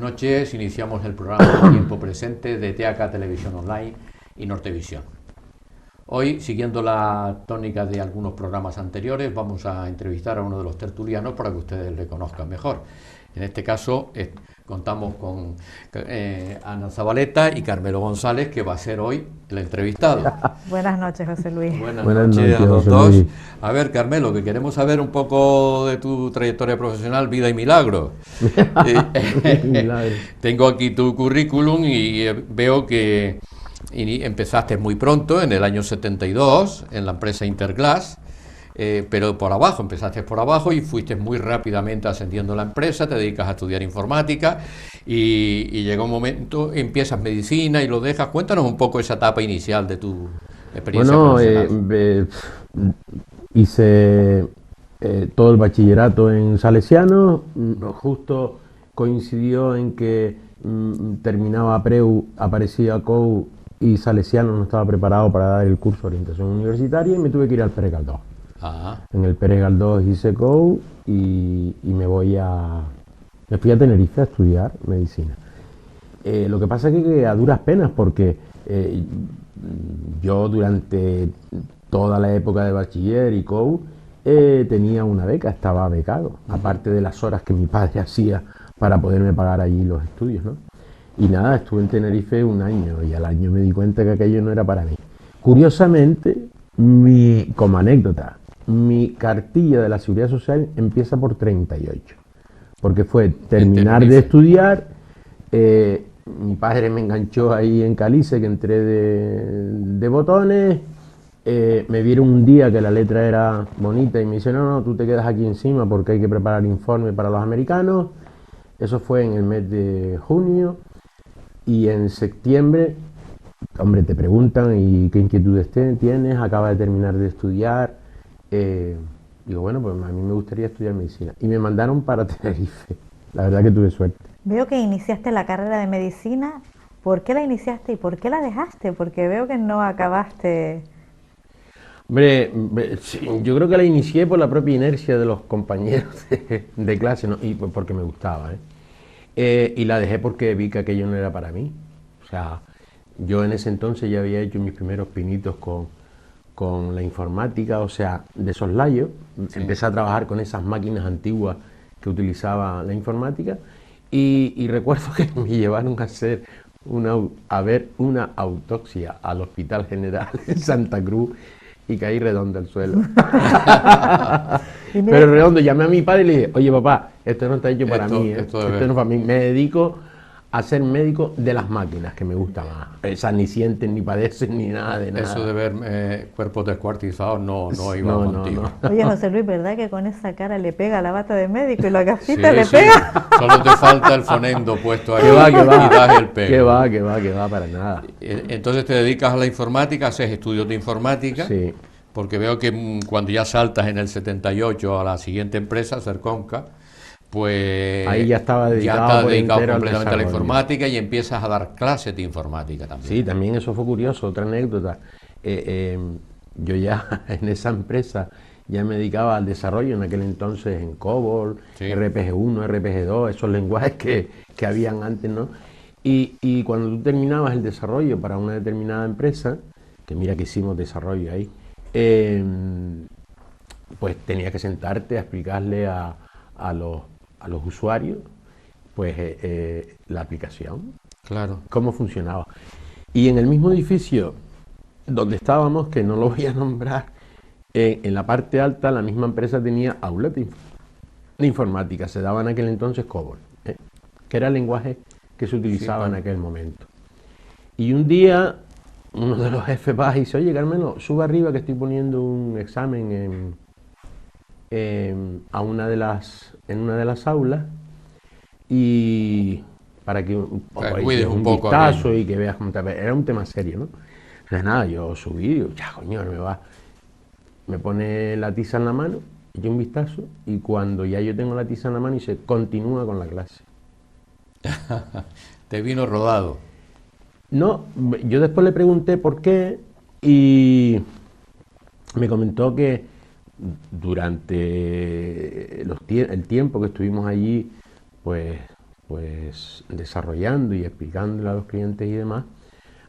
noches. Iniciamos el programa Tiempo Presente de TEACA Televisión Online y Nortevisión. Hoy, siguiendo la tónica de algunos programas anteriores, vamos a entrevistar a uno de los tertulianos para que ustedes le conozcan mejor. En este caso, contamos con Ana Zabaleta y Carmelo González, que va a ser hoy el entrevistado. Buenas noches, José Luis. Buenas noches a los dos. A ver, Carmelo, que queremos saber un poco de tu trayectoria profesional, vida y milagros. Tengo aquí tu currículum y veo que empezaste muy pronto, en el año 72, en la empresa Interglass. Pero por abajo, empezaste por abajo y fuiste muy rápidamente ascendiendo la empresa, te dedicas a estudiar informática y llega un momento, empiezas medicina y lo dejas. Cuéntanos un poco esa etapa inicial de tu experiencia profesional. Hice todo el bachillerato en Salesiano, justo coincidió en que terminaba Preu, aparecía COU y Salesiano no estaba preparado para dar el curso de orientación universitaria y me tuve que ir al Pérez Galdós. Ajá. En el Pérez Galdós hice COU y me fui a Tenerife a estudiar medicina. Lo que pasa es que a duras penas, porque yo durante toda la época de bachiller y COU tenía una beca, estaba becado, aparte de las horas que mi padre hacía para poderme pagar allí los estudios, ¿no? Y nada, estuve en Tenerife un año y al año me di cuenta que aquello no era para mí. Curiosamente, como anécdota, mi cartilla de la Seguridad Social empieza por 38, porque fue terminar de estudiar, mi padre me enganchó ahí en Calice, que entré de botones, me vieron un día que la letra era bonita y me dice, no, tú te quedas aquí encima porque hay que preparar informe para los americanos. Eso fue en el mes de junio y en septiembre, hombre, te preguntan y qué inquietudes tienes, acabas de terminar de estudiar. Digo, bueno, pues a mí me gustaría estudiar medicina. Y me mandaron para Tenerife. La verdad que tuve suerte. Veo que iniciaste la carrera de medicina. ¿Por qué la iniciaste y por qué la dejaste? Porque veo que no acabaste. Hombre, sí, yo creo que la inicié por la propia inercia de los compañeros de clase, ¿no? Y pues porque me gustaba, y la dejé porque vi que aquello no era para mí. O sea, yo en ese entonces ya había hecho mis primeros pinitos con la informática, o sea, de soslayo. Sí. Empecé a trabajar con esas máquinas antiguas que utilizaba la informática y recuerdo que me llevaron a ver una autopsia al Hospital General en Santa Cruz y caí redondo al suelo. Pero redondo, llamé a mi padre y le dije, oye papá, esto no está hecho para mí, esto no es para mí, me dedico a ser médico de las máquinas, que me gusta más. Esas ni sienten, ni padecen, ni nada de nada. Eso de ver cuerpos descuartizados no iba contigo. No. Oye, José Luis, ¿verdad que con esa cara le pega la bata de médico y la gafita le pega? Solo te falta el fonendo puesto ahí y das el pego. Que va, para nada. Entonces te dedicas a la informática, haces estudios de informática. Sí. Porque veo que cuando ya saltas en el 78 a la siguiente empresa, Serconca, pues ahí ya estaba dedicado completamente a la informática y empiezas a dar clases de informática también. Sí, también eso fue curioso, otra anécdota. Yo ya en esa empresa ya me dedicaba al desarrollo en aquel entonces en COBOL, sí. RPG1, RPG2, esos lenguajes que habían antes, ¿no? Y cuando tú terminabas el desarrollo para una determinada empresa, que mira que hicimos desarrollo ahí, pues tenías que sentarte a explicarle a los usuarios pues la aplicación, claro, cómo funcionaba. Y en el mismo edificio donde estábamos, que no lo voy a nombrar, en la parte alta la misma empresa tenía aulas de informática, se daba en aquel entonces COBOL, que era el lenguaje que se utilizaba en aquel momento. Y un día uno de los jefes va y dice, oye Carmelo, sube arriba que estoy poniendo un examen en una de las aulas y para que cuides un poco vistazo y que veas cómo está. Era un tema serio, ¿no? Entonces nada, yo subí y digo, ya coño, me pone la tiza en la mano, eché un vistazo y cuando ya yo tengo la tiza en la mano y se continúa con la clase. Te vino rodado. No, yo después le pregunté por qué y me comentó que durante el tiempo que estuvimos allí, pues pues desarrollando y explicándole a los clientes y demás,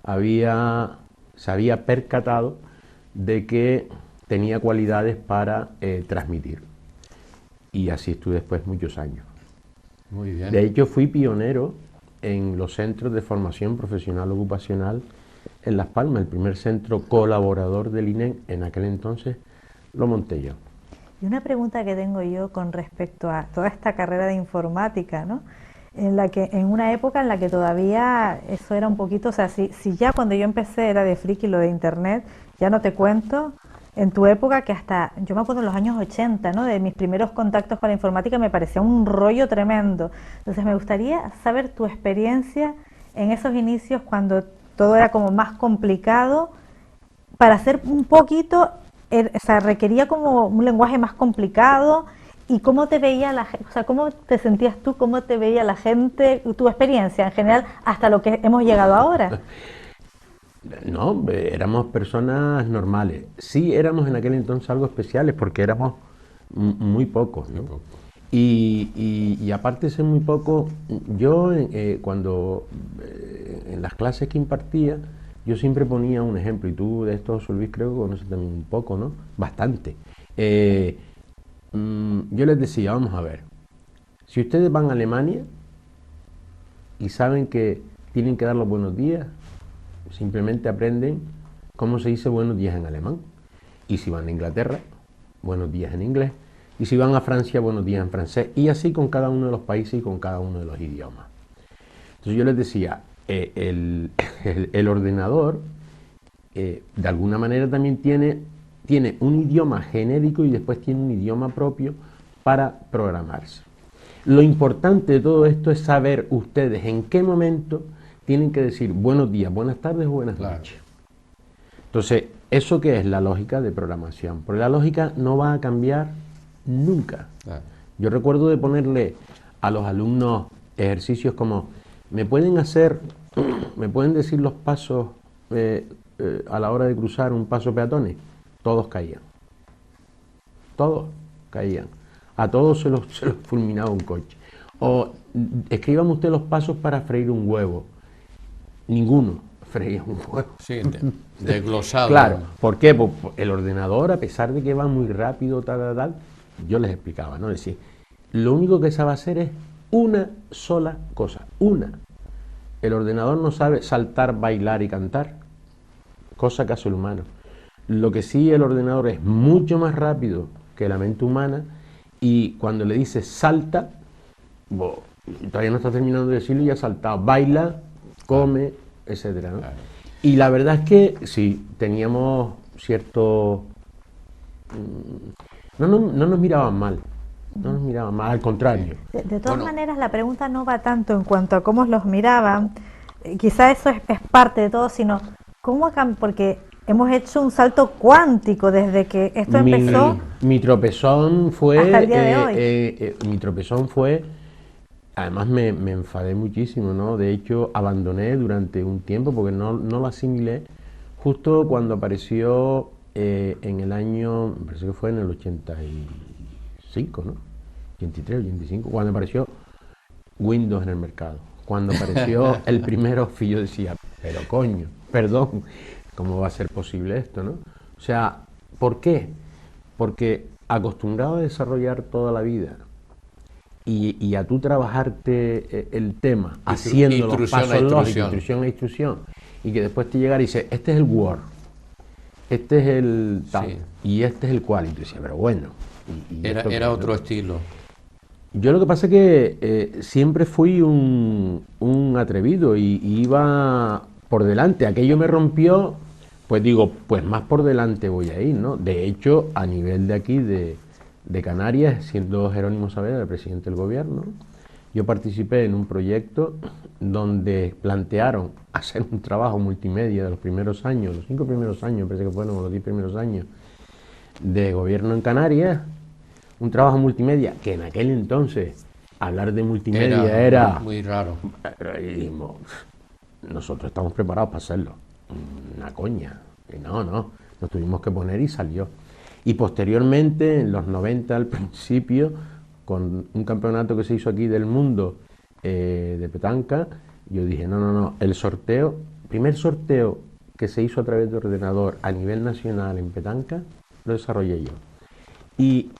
se había percatado de que tenía cualidades para transmitir. Y así estuve después muchos años. Muy bien. De hecho, fui pionero en los centros de formación profesional ocupacional en Las Palmas. El primer centro colaborador del INEM en aquel entonces lo monté yo. Y una pregunta que tengo yo con respecto a toda esta carrera de informática, ¿no? En una época en la que todavía eso era un poquito, o sea, si ya cuando yo empecé era de friki lo de internet, ya no te cuento, en tu época que hasta, yo me acuerdo en los años 80, ¿no? De mis primeros contactos con la informática me parecía un rollo tremendo. Entonces me gustaría saber tu experiencia en esos inicios cuando todo era como más complicado, para hacer un poquito, o sea, requería como un lenguaje más complicado. ¿Y cómo te veía la gente? O sea, ¿cómo te sentías tú? ¿Cómo te veía la gente? Tu experiencia en general hasta lo que hemos llegado ahora. No, éramos personas normales. Sí éramos en aquel entonces algo especiales porque éramos muy pocos, ¿no? Y aparte de ser muy pocos, yo cuando en las clases que impartía, yo siempre ponía un ejemplo, y tú de esto, José Luis, creo que conoces también un poco, ¿no? Bastante. Yo les decía, vamos a ver, si ustedes van a Alemania y saben que tienen que dar los buenos días, simplemente aprenden cómo se dice buenos días en alemán. Y si van a Inglaterra, buenos días en inglés. Y si van a Francia, buenos días en francés. Y así con cada uno de los países y con cada uno de los idiomas. Entonces yo les decía, el ordenador de alguna manera también tiene un idioma genérico y después tiene un idioma propio para programarse. Lo importante de todo esto es saber ustedes en qué momento tienen que decir buenos días, buenas tardes o buenas noches. Entonces, ¿eso qué es la lógica de programación? Porque la lógica no va a cambiar nunca. Claro. Yo recuerdo de ponerle a los alumnos ejercicios como, ¿me pueden decir los pasos a la hora de cruzar un paso peatones? Todos caían. Todos caían. A todos se los fulminaba un coche. O escríbame usted los pasos para freír un huevo. Ninguno freía un huevo. Sí, desglosado. Claro. ¿Por qué? Pues el ordenador, a pesar de que va muy rápido, yo les explicaba, ¿no? Es decir, lo único que sabe hacer es una sola cosa. Una. El ordenador no sabe saltar, bailar y cantar. Cosa que hace el humano. Lo que sí, el ordenador es mucho más rápido que la mente humana, y cuando le dices salta, todavía no está terminando de decirlo y ya ha saltado. Baila, come, etcétera, ¿no? Claro. Y la verdad es que sí, teníamos cierto... No nos miraban mal, no nos miraban mal, al contrario. De todas maneras, la pregunta no va tanto en cuanto a cómo los miraban, quizá eso es parte de todo, sino cómo, porque hemos hecho un salto cuántico desde que esto empezó. Mi tropezón fue... Hasta el día de hoy. Mi tropezón fue... Además me enfadé muchísimo, ¿no? De hecho, abandoné durante un tiempo porque no lo asimilé. Justo cuando apareció en el año, me parece que fue en el 85, ¿no? 83, 85, cuando apareció Windows en el mercado. Cuando apareció el primer Office, yo decía, pero coño, perdón, ¿cómo va a ser posible esto, no? O sea, ¿por qué? Porque acostumbrado a desarrollar toda la vida y a tú trabajarte el tema, haciendo los pasos lógicos, instrucción a instrucción, y que después te llegara y dice, este es el Word, este es el tal, sí, y este es el cual, y tú decías, pero bueno. Era otro estilo. Yo lo que pasa es que siempre fui un atrevido y iba por delante. Aquello me rompió, pues digo, pues más por delante voy a ir, ¿no? De hecho, a nivel de aquí, de Canarias, siendo Jerónimo Saavedra el presidente del gobierno, yo participé en un proyecto donde plantearon hacer un trabajo multimedia de los primeros años, los 5 primeros años, parece que fueron los 10 primeros años de gobierno en Canarias, un trabajo multimedia que en aquel entonces hablar de multimedia era muy raro. Y dijimos, nosotros estamos preparados para hacerlo. Una coña. Y no, nos tuvimos que poner y salió. Y posteriormente, en los 90 al principio, con un campeonato que se hizo aquí del mundo de petanca. Yo dije, no, el sorteo, primer sorteo que se hizo a través de ordenador a nivel nacional en petanca, lo desarrollé yo. Y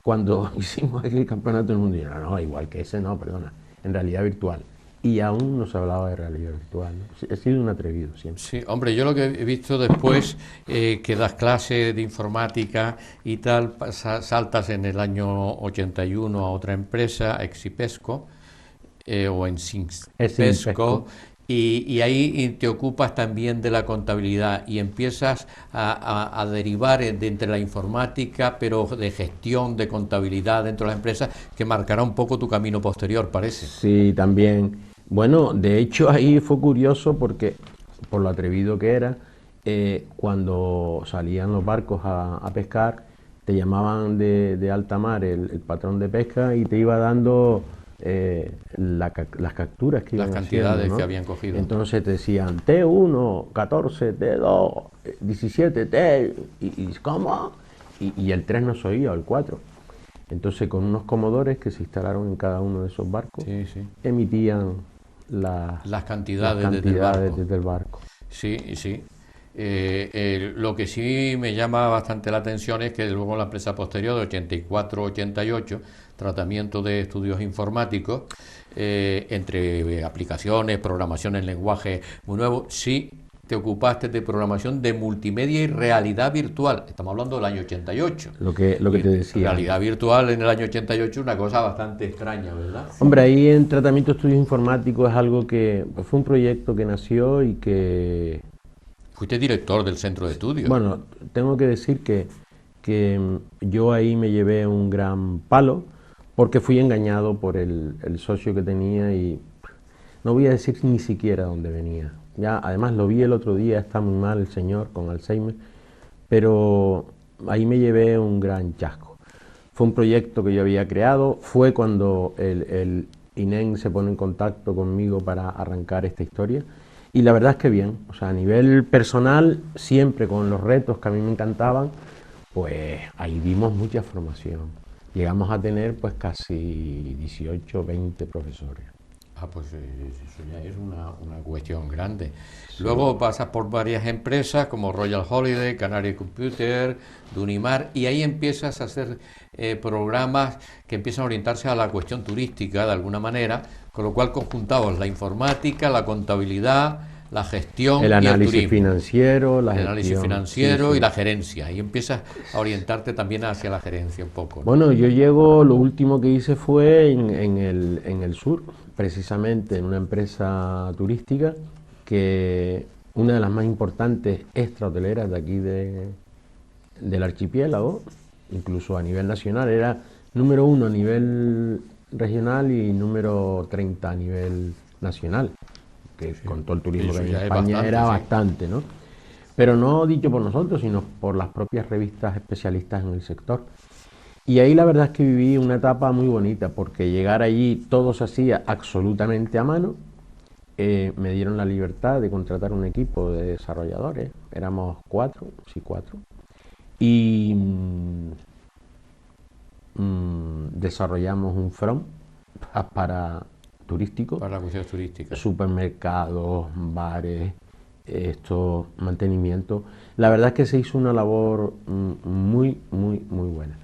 cuando hicimos el campeonato, el mundo dijo, no, igual que ese, no, perdona, en realidad virtual. Y aún no se hablaba de realidad virtual, ¿no? He sido un atrevido siempre. Sí, hombre, yo lo que he visto después, que das clases de informática y tal, saltas en el año 81 a otra empresa, Exipesco, o en Sinpesco, y ahí te ocupas también de la contabilidad y empiezas a derivar de entre la informática, pero de gestión, de contabilidad dentro de la empresa, que marcará un poco tu camino posterior, parece. Sí, también. Bueno, de hecho ahí fue curioso porque, por lo atrevido que era, cuando salían los barcos a pescar, te llamaban de alta mar el patrón de pesca y te iba dando las capturas que iban Las cantidades haciendo, ¿no? que habían cogido. Entonces te decían T1, 14, T2, 17, T, y ¿cómo? Y el 3 no se oía, o el 4. Entonces con unos comodores que se instalaron en cada uno de esos barcos, Sí, sí. emitían Las cantidades desde el barco. Sí, sí. Lo que sí me llama bastante la atención es que luego la empresa posterior de 84-88, tratamiento de estudios informáticos, entre aplicaciones, programación en lenguaje muy nuevo, sí te ocupaste de programación de multimedia y realidad virtual. Estamos hablando del año 88. Lo que te decía. Realidad virtual en el año 88 es una cosa bastante extraña, ¿verdad? Hombre, ahí en tratamiento de estudios informáticos es algo que pues, fue un proyecto que nació y que... Fuiste director del centro de estudios. Bueno, tengo que decir que yo ahí me llevé un gran palo porque fui engañado por el socio que tenía y no voy a decir ni siquiera dónde venía. Ya, además lo vi el otro día, está muy mal el señor con Alzheimer, pero ahí me llevé un gran chasco. Fue un proyecto que yo había creado, fue cuando el INEM se pone en contacto conmigo para arrancar esta historia y la verdad es que bien, o sea, a nivel personal, siempre con los retos que a mí me encantaban, pues ahí dimos mucha formación. Llegamos a tener pues casi 18, 20 profesores. Pues eso ya es una cuestión grande. Sí. Luego pasas por varias empresas como Royal Holiday, Canary Computer, Dunimar, y ahí empiezas a hacer programas que empiezan a orientarse a la cuestión turística de alguna manera, con lo cual conjuntabas la informática, la contabilidad, la gestión el análisis y el turismo. Financiero, el análisis financiero sí, sí. Y la gerencia. Y empiezas a orientarte también hacia la gerencia un poco, ¿no? Bueno, yo llego, lo último que hice fue en el sur, precisamente en una empresa turística que una de las más importantes extrahoteleras de aquí del archipiélago, incluso a nivel nacional, era número 1 a nivel regional y número 30 a nivel nacional, que sí, con todo el turismo que hay en España era bastante, ¿no? Pero no dicho por nosotros, sino por las propias revistas especialistas en el sector. Y ahí la verdad es que viví una etapa muy bonita, porque llegar allí todo se hacía absolutamente a mano. Me dieron la libertad de contratar un equipo de desarrolladores, éramos 4, y desarrollamos un front para turístico, para cuestiones turísticas, supermercados, bares, mantenimiento. La verdad es que se hizo una labor muy buena.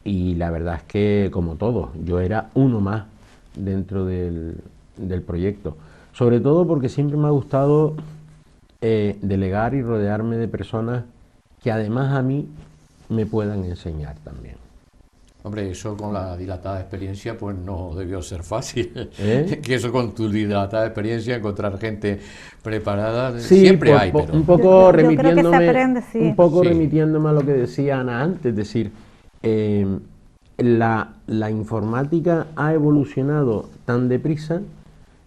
Y la verdad es que, como todo, yo era uno más dentro del proyecto. Sobre todo porque siempre me ha gustado delegar y rodearme de personas que además a mí me puedan enseñar también. Hombre, eso con la dilatada experiencia pues no debió ser fácil. Que eso con tu dilatada experiencia, encontrar gente preparada, sí, siempre hay. Pero... Un poco remitiéndome, aprende, sí. Un poco remitiéndome a lo que decía Ana antes, es decir, la informática ha evolucionado tan deprisa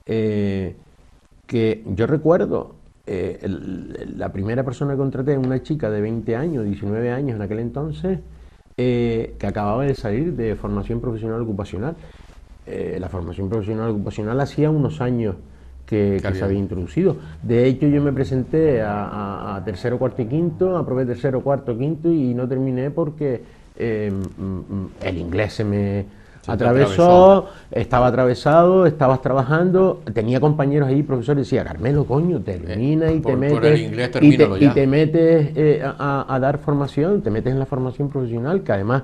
que yo recuerdo la primera persona que contraté, una chica de 20 años, 19 años en aquel entonces, que acababa de salir de formación profesional ocupacional. La formación profesional ocupacional hacía unos años que se había introducido. De hecho, yo me presenté a tercero, cuarto y quinto, aprobé tercero, cuarto, quinto y no terminé porque el inglés se me Atravesó, estaba atravesado, estabas trabajando, tenía compañeros ahí, profesores, decía, Carmelo, coño, termina y te metes, por el inglés, termínalo ya. y te metes a dar formación, te metes en la formación profesional, que además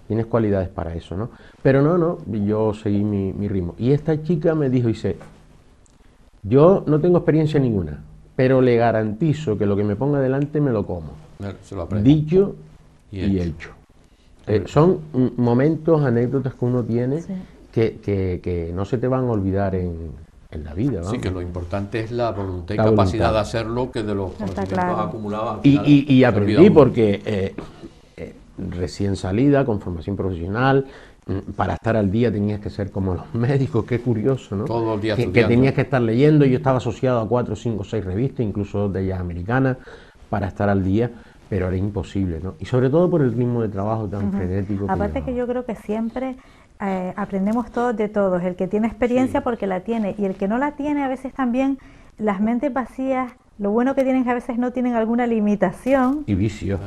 tienes cualidades para eso, ¿no? Pero no, yo seguí mi ritmo. Y esta chica me dijo, dice, yo no tengo experiencia ninguna, pero le garantizo que lo que me ponga delante me lo como. Se lo aprendo. Dicho y hecho. Son momentos, anécdotas que uno tiene Sí. que no se te van a olvidar en la vida. Sí, vamos. que lo importante es la voluntad y La capacidad voluntad. de hacerlo, que de los conocimientos claro. acumulados. al final Y se aprendí olvida uno. porque recién salida, con formación profesional, para estar al día tenías que ser como los médicos, qué curioso, ¿no? Todo el día que estudiando. tenías que estar leyendo. Yo estaba asociado a 4, 5, 6 revistas, incluso 2 de ellas americanas, para estar al día, pero era imposible, ¿no? Y sobre todo por el ritmo de trabajo tan frenético. Aparte que yo creo que siempre aprendemos todos de todos, el que tiene experiencia porque la tiene, y el que no la tiene a veces también, las mentes vacías, lo bueno que tienen es que a veces no tienen alguna limitación Y vicio.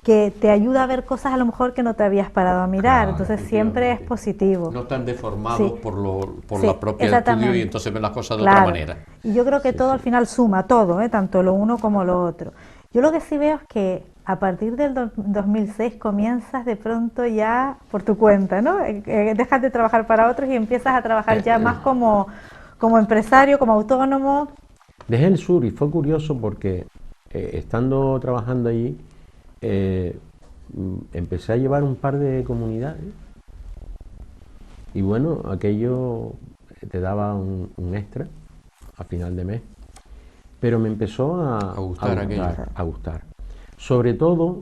que te ayuda a ver cosas a lo mejor que no te habías parado a mirar, Claro, entonces siempre es positivo. No están deformados Sí. por Sí, la propia exactamente. estudio y entonces ven las cosas de Claro. otra manera. Y yo creo que todo al final suma, todo, tanto lo uno como lo otro. Yo lo que sí veo es que a partir del 2006 comienzas de pronto ya por tu cuenta, ¿no? Dejas de trabajar para otros y empiezas a trabajar ya más como empresario, como autónomo. Dejé el sur y fue curioso porque estando trabajando allí, empecé a llevar un par de comunidades y bueno, aquello te daba un extra a final de mes, pero me empezó a gustar aquello. a gustar, sobre todo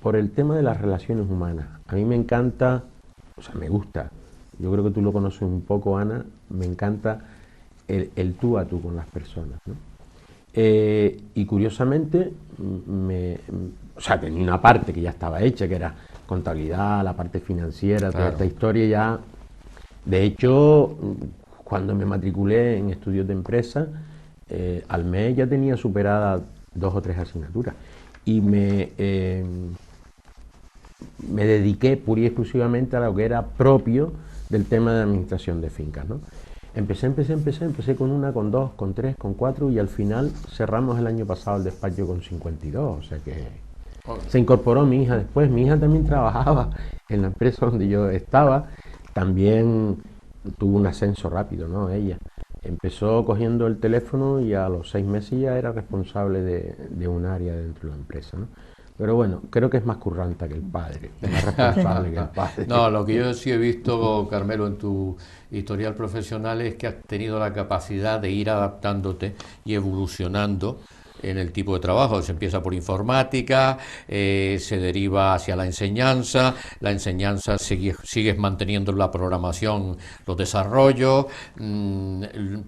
por el tema de las relaciones humanas. A mí me encanta, o sea, me gusta, yo creo que tú lo conoces un poco, Ana, me encanta el tú a tú con las personas, ¿no? Y curiosamente, o sea, tenía una parte que ya estaba hecha, que era contabilidad, la parte financiera, toda Claro. esta historia ya. De hecho, cuando me matriculé en estudios de empresa, al mes ya tenía superadas 2 o 3 asignaturas. Y me dediqué pura y exclusivamente a lo que era propio del tema de administración de fincas, ¿no? Empecé con 1, con 2, con 3, con 4 y al final cerramos el año pasado el despacho con 52, o sea que se incorporó mi hija después. Mi hija también trabajaba en la empresa donde yo estaba, también tuvo un ascenso rápido, ¿no? Ella empezó cogiendo el teléfono y a los 6 meses ya era responsable de un área dentro de la empresa, ¿no? Pero bueno, creo que es más curranta que el padre, es más responsable que el padre. No, lo que yo sí he visto, Carmelo, en tu historial profesional es que has tenido la capacidad de ir adaptándote y evolucionando en el tipo de trabajo. Se empieza por informática, se deriva hacia la enseñanza sigues manteniendo la programación, los desarrollos,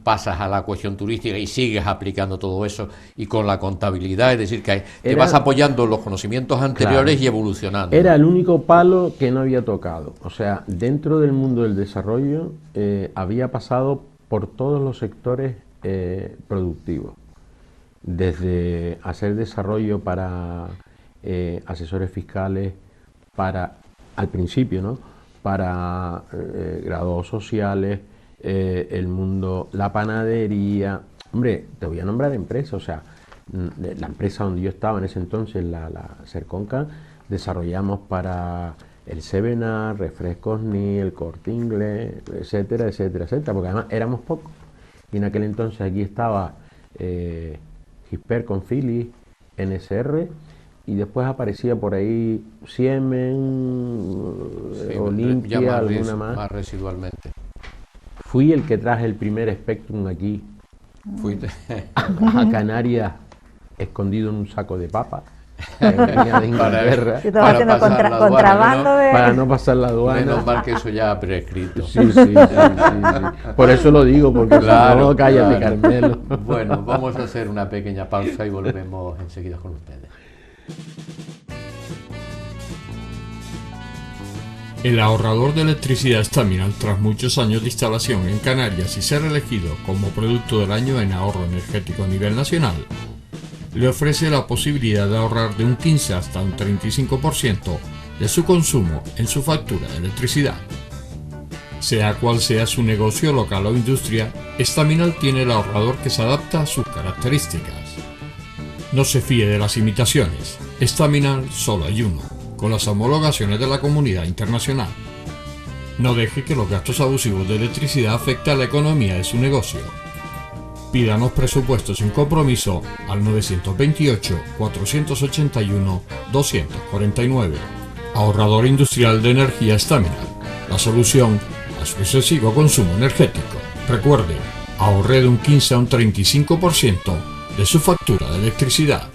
pasas a la cuestión turística y sigues aplicando todo eso, y con la contabilidad, es decir, que te vas apoyando en los conocimientos anteriores, Claro. y evolucionando. Era el único palo que no había tocado. O sea, dentro del mundo del desarrollo había pasado por todos los sectores productivos. Desde hacer desarrollo para asesores fiscales, al principio, ¿no? Para graduados sociales, el mundo, la panadería. Hombre, te voy a nombrar empresas, o sea, la empresa donde yo estaba en ese entonces, la Serconca, desarrollamos para el 7up, Refrescos Ni, el Corte Inglés, etcétera, etcétera, etcétera, porque además éramos pocos. Y en aquel entonces aquí estaba Gisper con Philips, NSR, y después aparecía por ahí Siemens, Sí, Olimpia, ya alguna más. más residualmente. Fui el que traje el primer Spectrum aquí Fuiste. a Canarias, escondido en un saco de papas, que venía de Inglaterra, Yo estaba haciendo pasar la aduana, contrabando de... para no pasar la aduana. Menos mal que eso ya ha prescrito. Sí. Por eso lo digo, porque si no, cállate, claro. Carmelo. Bueno, vamos a hacer una pequeña pausa y volvemos enseguida con ustedes. El ahorrador de electricidad Staminal, tras muchos años de instalación en Canarias y ser elegido como producto del año en ahorro energético a nivel nacional, le ofrece la posibilidad de ahorrar de un 15 hasta un 35% de su consumo en su factura de electricidad. Sea cual sea su negocio local o industria, Estaminal tiene el ahorrador que se adapta a sus características. No se fíe de las imitaciones. Estaminal solo hay uno, con las homologaciones de la comunidad internacional. No deje que los gastos abusivos de electricidad afecten a la economía de su negocio. Pídanos presupuestos sin compromiso al 928-481-249. Ahorrador industrial de energía Estaminal. La solución a su excesivo consumo energético. Recuerde, ahorre de un 15 a un 35% de su factura de electricidad.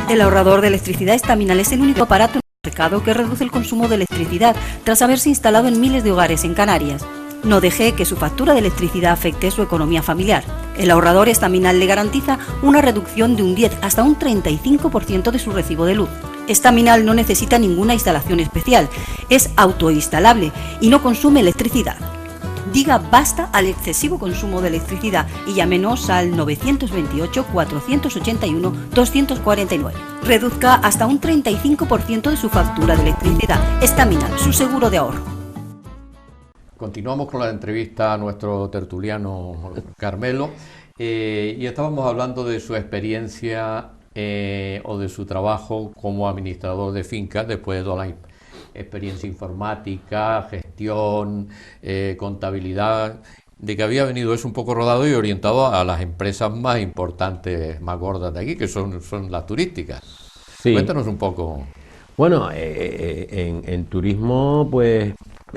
El ahorrador de electricidad Estaminal es el único aparato en el mercado que reduce el consumo de electricidad tras haberse instalado en miles de hogares en Canarias. No deje que su factura de electricidad afecte su economía familiar. El ahorrador Estaminal le garantiza una reducción de un 10 hasta un 35% de su recibo de luz. Estaminal no necesita ninguna instalación especial, es autoinstalable y no consume electricidad. Diga basta al excesivo consumo de electricidad y llámenos al 928-481-249. Reduzca hasta un 35% de su factura de electricidad. Estaminal, su seguro de ahorro. Continuamos con la entrevista a nuestro tertuliano Carmelo y estábamos hablando de su experiencia o de su trabajo como administrador de fincas después de toda la experiencia informática, gestión, contabilidad, de que había venido eso un poco rodado y orientado a las empresas más importantes, más gordas de aquí, que son las turísticas. Sí. Cuéntanos un poco. Bueno, en turismo, pues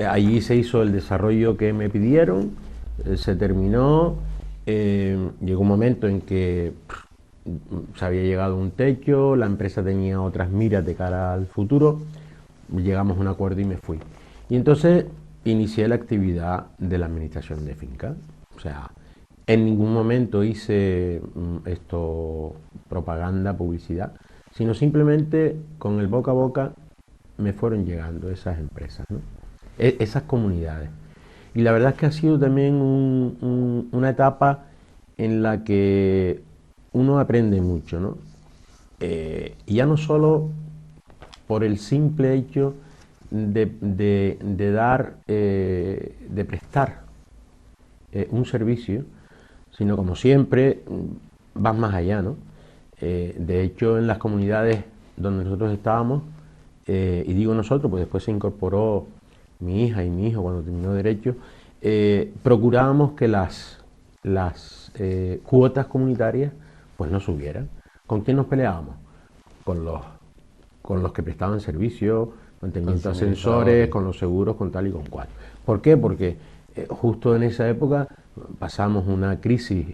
allí se hizo el desarrollo que me pidieron, se terminó, llegó un momento en que se había llegado a un techo, la empresa tenía otras miras de cara al futuro, llegamos a un acuerdo y me fui. Y entonces inicié la actividad de la administración de finca. O sea, en ningún momento hice propaganda, publicidad, sino simplemente con el boca a boca me fueron llegando esas empresas, ¿no? Esas comunidades. Y la verdad es que ha sido también una etapa en la que uno aprende mucho, ¿no? Y ya no solo por el simple hecho de dar, de prestar un servicio, sino como siempre vas más allá, ¿no? De hecho, en las comunidades donde nosotros estábamos, y digo nosotros, pues después se incorporó mi hija y mi hijo cuando terminó Derecho, procurábamos que las cuotas comunitarias pues no subieran. ¿Con quién nos peleábamos? Con los que prestaban servicio, mantenimiento de ascensores, con los seguros, con tal y con cual. ¿Por qué? Porque justo en esa época pasamos una crisis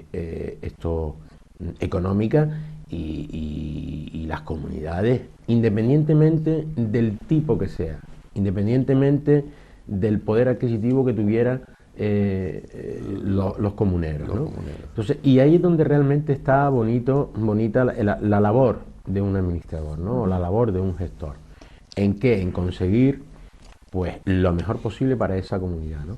económica y las comunidades, independientemente del tipo que sea, independientemente del poder adquisitivo que tuviera los comuneros, ¿no? Entonces, y ahí es donde realmente está bonita la labor de un administrador, ¿no? O la labor de un gestor. ¿En qué? En conseguir pues lo mejor posible para esa comunidad, ¿no?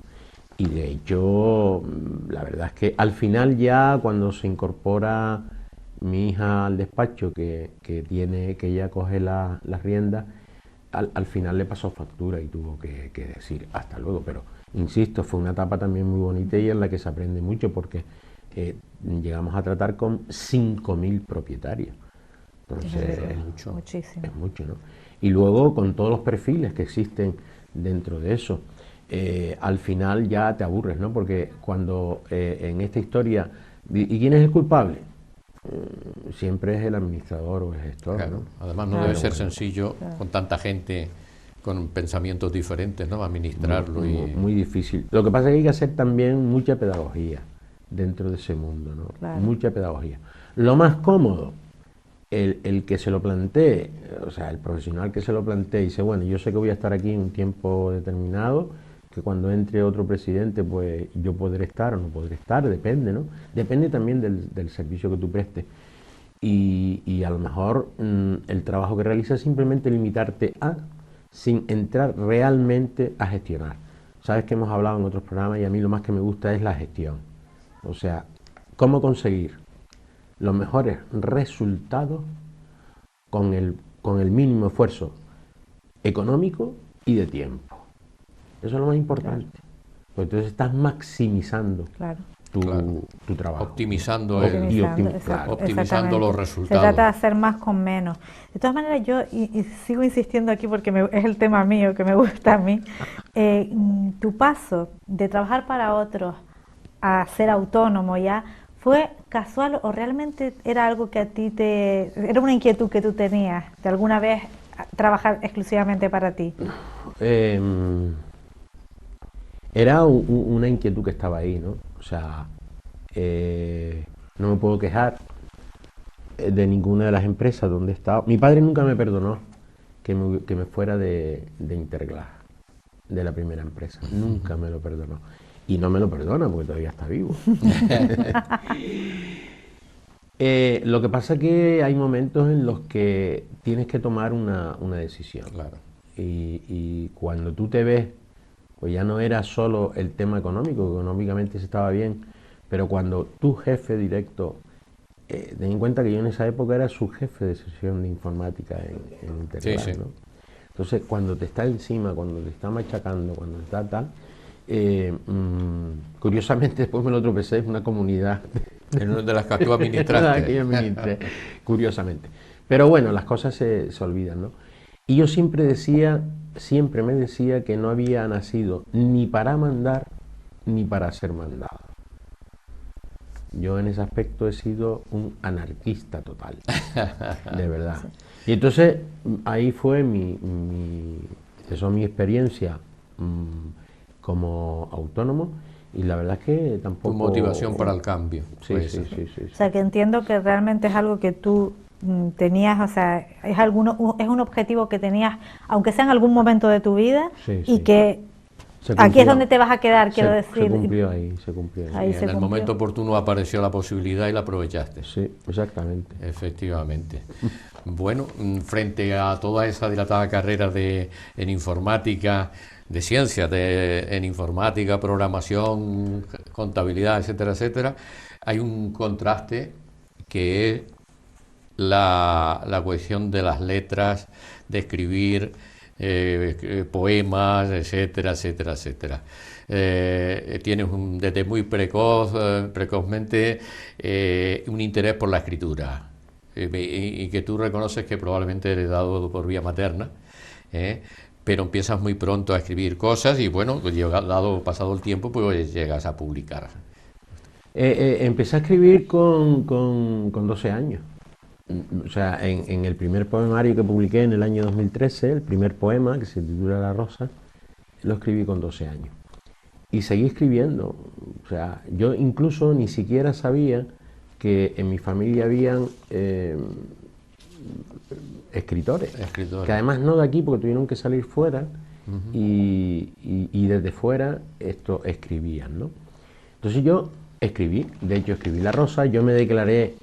Y de hecho, la verdad es que al final ya cuando se incorpora mi hija al despacho, que ella coge las riendas, al final le pasó factura y tuvo que decir hasta luego, pero insisto, fue una etapa también muy bonita y en la que se aprende mucho porque llegamos a tratar con 5.000 propietarios. Entonces, Muchísimo. Es mucho, ¿no? Y luego con todos los perfiles que existen dentro de eso, al final ya te aburres, ¿no? Porque cuando en esta historia, ¿y quién es el culpable? Siempre es el administrador o el gestor, Claro. ¿no? Además no debe ser sencillo con tanta gente con pensamientos diferentes, ¿no? Administrarlo Muy difícil. Lo que pasa es que hay que hacer también mucha pedagogía dentro de ese mundo, ¿no? Claro. Mucha pedagogía. Lo más cómodo, el que se lo plantee, o sea, el profesional que se lo plantee y dice, bueno, yo sé que voy a estar aquí un tiempo determinado, que cuando entre otro presidente, pues yo podré estar o no podré estar, depende, ¿no? Depende también del servicio que tú prestes. Y a lo mejor el trabajo que realizas es simplemente limitarte sin entrar realmente a gestionar, sabes que hemos hablado en otros programas y a mí lo más que me gusta es la gestión. O sea, cómo conseguir los mejores resultados con el mínimo esfuerzo económico y de tiempo. Eso es lo más importante. Pues entonces estás maximizando Claro. tu trabajo. Optimizando, Optimizando los Se resultados. trata de hacer más con menos. De todas maneras, yo y sigo insistiendo aquí porque es el tema mío, que me gusta a mí. Tu paso de trabajar para otros a ser autónomo ya, ¿fue casual o realmente era algo que a ti era una inquietud que tú tenías de alguna vez trabajar exclusivamente para ti? Era una inquietud que estaba ahí, ¿no? O sea, no me puedo quejar de ninguna de las empresas donde he estado. Mi padre nunca me perdonó que me fuera de Interglass, de la primera empresa. Nunca me lo perdonó. Y no me lo perdona porque todavía está vivo. Lo que pasa es que hay momentos en los que tienes que tomar una decisión. Claro. Y cuando tú te ves, pues ya no era solo el tema económico, económicamente se estaba bien, pero cuando tu jefe directo, ten en cuenta que yo en esa época era subjefe de sección de informática en Interglass, Sí, sí. ¿no? Entonces, cuando te está encima, cuando te está machacando, cuando está tal, curiosamente después me lo tropecé en una comunidad En una de las que tú administraste. que yo administré, curiosamente. Pero bueno, las cosas se olvidan, ¿no? Y yo siempre me decía que no había nacido ni para mandar ni para ser mandado. Yo en ese aspecto he sido un anarquista total, de verdad. Y entonces ahí fue mi experiencia como autónomo, y la verdad es que tampoco... Tu motivación para el cambio. Sí, pues. sí. O sea, que entiendo que realmente es algo que tú tenías, o sea, es un objetivo que tenías, aunque sea en algún momento de tu vida, Sí, y sí. que Se aquí es cumplió. donde te vas a quedar, quiero Se decir. cumplió ahí. Ahí Y se en el cumplió. momento oportuno apareció la posibilidad y la aprovechaste. Sí, exactamente. Efectivamente. Bueno, frente a toda esa dilatada carrera en informática, de ciencias, en informática, programación, contabilidad, etcétera, etcétera, hay un contraste que es la cuestión de las letras, de escribir poemas, etcétera, etcétera, etcétera. Tienes desde muy precozmente un interés por la escritura, y que tú reconoces que probablemente heredado por vía materna, pero empiezas muy pronto a escribir cosas y bueno, pasado el tiempo, pues llegas a publicar. Empecé a escribir con 12 años. O sea, en el primer poemario que publiqué en el año 2013, el primer poema, que se titula La Rosa, lo escribí con 12 años. Y seguí escribiendo. O sea, yo incluso ni siquiera sabía que en mi familia habían escritores, que además no de aquí, porque tuvieron que salir fuera, y desde fuera esto escribían, ¿no? Entonces yo escribí La Rosa, yo me declaré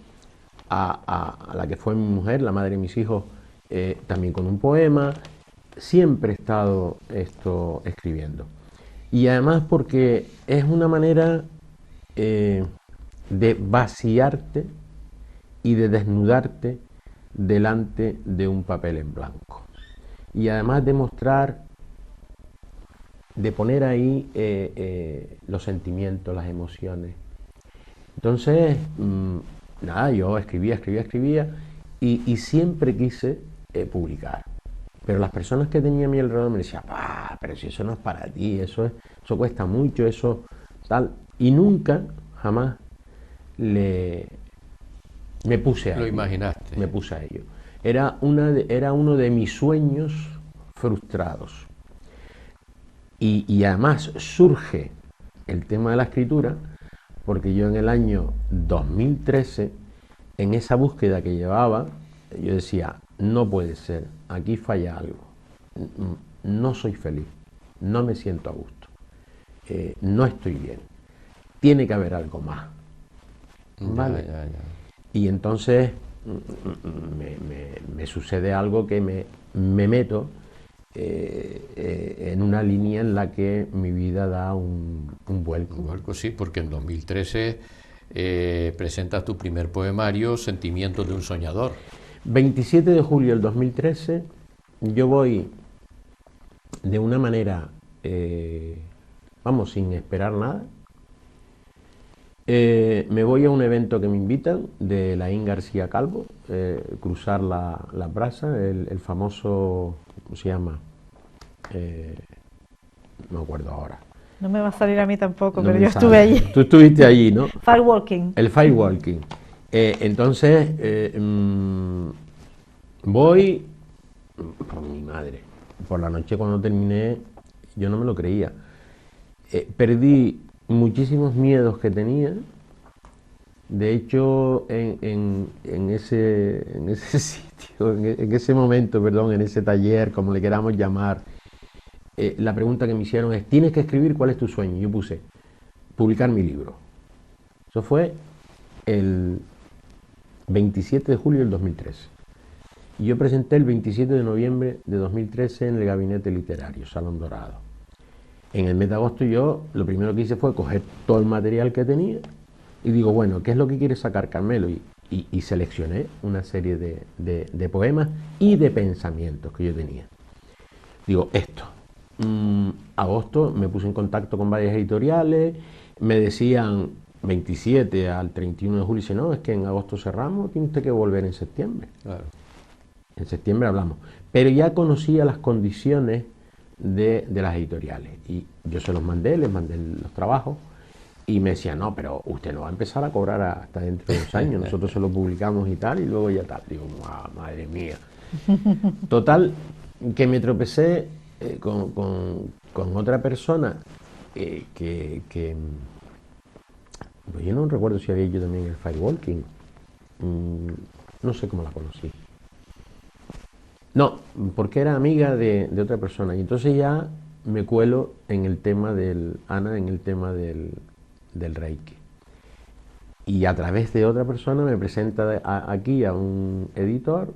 a la que fue mi mujer, la madre de mis hijos, también con un poema. Siempre he estado escribiendo. Y además porque es una manera de vaciarte y de desnudarte delante de un papel en blanco. Y además de poner ahí los sentimientos, las emociones. Entonces, nada, yo escribía y siempre quise publicar. Pero las personas que tenía a mi alrededor me decían, pero si eso no es para ti, eso cuesta mucho, eso tal. Y nunca, jamás me puse a ello. Lo imaginaste. Me puse a ello. Era uno de mis sueños frustrados. Y además surge el tema de la escritura, porque yo en el año 2013, en esa búsqueda que llevaba, yo decía, no puede ser, aquí falla algo, no soy feliz, no me siento a gusto, no estoy bien, tiene que haber algo más. ¿Vale? Ya. Y entonces me sucede algo que me meto en una línea en la que mi vida da un vuelco. Un vuelco, sí, porque en 2013 presentas tu primer poemario, Sentimientos de un soñador. 27 de julio del 2013, yo voy de una manera, vamos, sin esperar nada. Me voy a un evento que me invitan de Laín García Calvo, cruzar la plaza, el famoso, ¿cómo se llama? No me acuerdo ahora. No me va a salir a mí tampoco, No pero me yo sale. estuve allí. Tú estuviste allí, ¿no? Firewalking. El firewalking. Entonces, voy por mi madre. Por la noche cuando terminé, yo no me lo creía. Perdí muchísimos miedos que tenía. De hecho, en ese sitio, en ese momento, perdón, en ese taller, como le queramos llamar, la pregunta que me hicieron es: ¿tienes que escribir cuál es tu sueño? Yo puse: publicar mi libro. Eso fue el 27 de julio del 2013. Y yo presenté el 27 de noviembre de 2013 en el Gabinete Literario, Salón Dorado. En el mes de agosto yo lo primero que hice fue coger todo el material que tenía y digo, bueno, ¿qué es lo que quieres sacar, Carmelo? Y seleccioné una serie de poemas y de pensamientos que yo tenía. Digo, esto. Agosto me puse en contacto con varias editoriales, me decían 27 al 31 de julio, dice, no, es que en agosto cerramos, tiene usted que volver en septiembre. Claro. En septiembre hablamos. Pero ya conocía las condiciones de las editoriales y yo se los mandé, les mandé los trabajos y me decían, no, pero usted no va a empezar a cobrar hasta dentro de 2 años, nosotros se lo publicamos y tal, y luego ya tal. Digo, madre mía. Total, que me tropecé con otra persona que pues yo no recuerdo si había hecho también el firewalking, no sé cómo la conocí. No, porque era amiga de otra persona y entonces ya me cuelo en el tema del Reiki. Y a través de otra persona me presenta aquí a un editor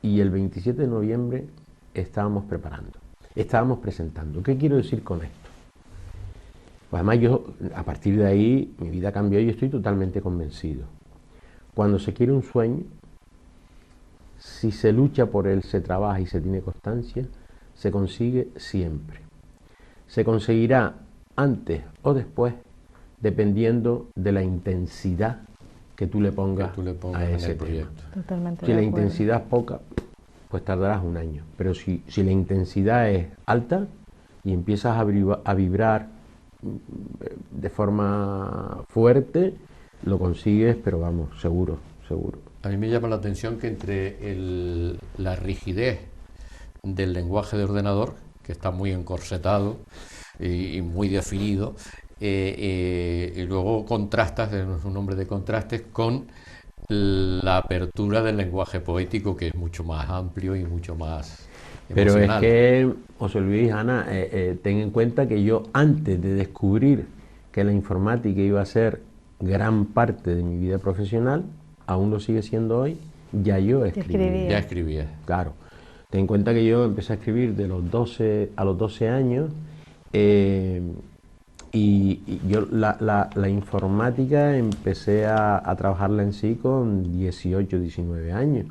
y el 27 de noviembre estábamos presentando. ¿Qué quiero decir con esto? Pues además yo, a partir de ahí, mi vida cambió y estoy totalmente convencido. Cuando se quiere un sueño, si se lucha por él, se trabaja y se tiene constancia, se consigue siempre. Se conseguirá antes o después, dependiendo de la intensidad que tú le pongas, a ese proyecto. Totalmente Si de la acuerdo. intensidad es poca, pues tardarás 1 año. Pero si la intensidad es alta y empiezas a vibrar de forma fuerte, lo consigues, pero vamos, seguro. A mí me llama la atención que entre la rigidez del lenguaje de ordenador, que está muy encorsetado y muy definido, y luego contrastas, es un hombre de contrastes, con la apertura del lenguaje poético, que es mucho más amplio y mucho más Pero es emocional. que, José Luis, Ana, ten en cuenta que yo, antes de descubrir que la informática iba a ser gran parte de mi vida profesional, aún lo sigue siendo hoy, ya yo escribía. Ya escribía. Claro. Ten en cuenta que yo empecé a escribir a los 12 años y yo la informática empecé a trabajarla en sí con 18, 19 años.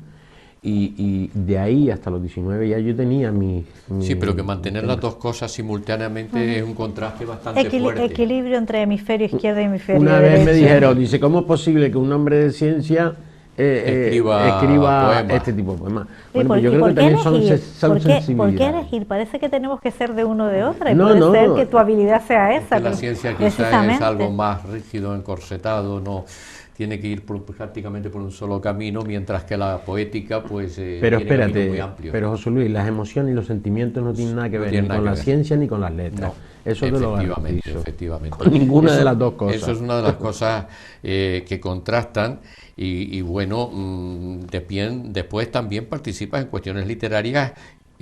Y de ahí hasta los 19 ya yo tenía mi Sí, pero que mantener las dos cosas simultáneamente es un contraste bastante fuerte. Equilibrio entre hemisferio izquierdo y hemisferio Una derecho. vez me dijeron, dice, ¿cómo es posible que un hombre de ciencia escriba poemas. este tipo de poemas? ¿Y Bueno, por, pues yo y creo por que qué también son elegir? ¿Por qué sensibilidades. elegir? Parece que tenemos que ser de uno o de otra y No, puede no. ser que tu habilidad sea esa. Que la pero ciencia quizás es precisamente. algo más rígido, encorsetado, no tiene que ir prácticamente por un solo camino, mientras que la poética pues Pero tiene caminos muy espérate, amplios. pero José Luis, las emociones y los sentimientos no tienen nada que No ver tienen ni nada con que la ver. ciencia ni con las letras. No, Eso te lo garantizo. efectivamente. Con ninguna de Eso- las dos cosas. Eso es una de las cosas que contrastan y bueno, después también participas en cuestiones literarias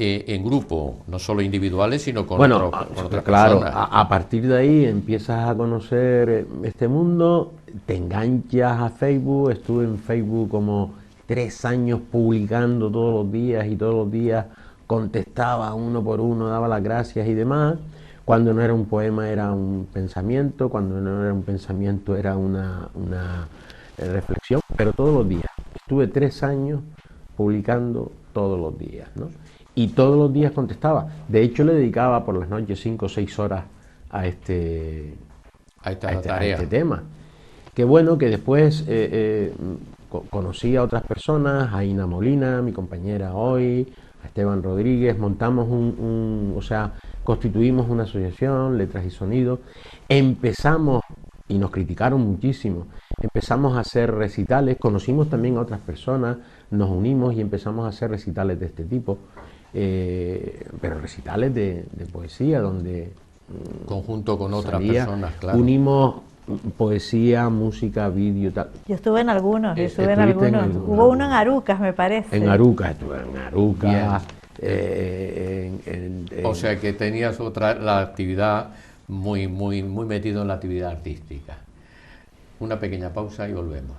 en grupo, no solo individuales, sino con, Bueno, con otras claro, personas. a partir de ahí empiezas a conocer este mundo, te enganchas a Facebook, estuve en Facebook como 3 años publicando todos los días contestaba uno por uno, daba las gracias y demás. Cuando no era un poema era un pensamiento, cuando no era un pensamiento era una reflexión, pero todos los días. Estuve 3 años publicando todos los días, ¿no? Y todos los días contestaba. De hecho, le dedicaba por las noches 5 o 6 horas a este tema. Qué bueno que después conocí a otras personas, a Ina Molina, mi compañera hoy, a Esteban Rodríguez, montamos constituimos una asociación, Letras y Sonido, empezamos, y nos criticaron muchísimo, empezamos a hacer recitales, conocimos también a otras personas, nos unimos y empezamos a hacer recitales de este tipo, pero recitales de poesía, donde conjunto con otras personas, claro. Unimos poesía, música, vídeo, tal. Yo estuve en algunos, Hubo uno en Arucas, me parece. En Arucas, estuve en Arucas. O sea que tenías la actividad muy metido en la actividad artística. Una pequeña pausa y volvemos.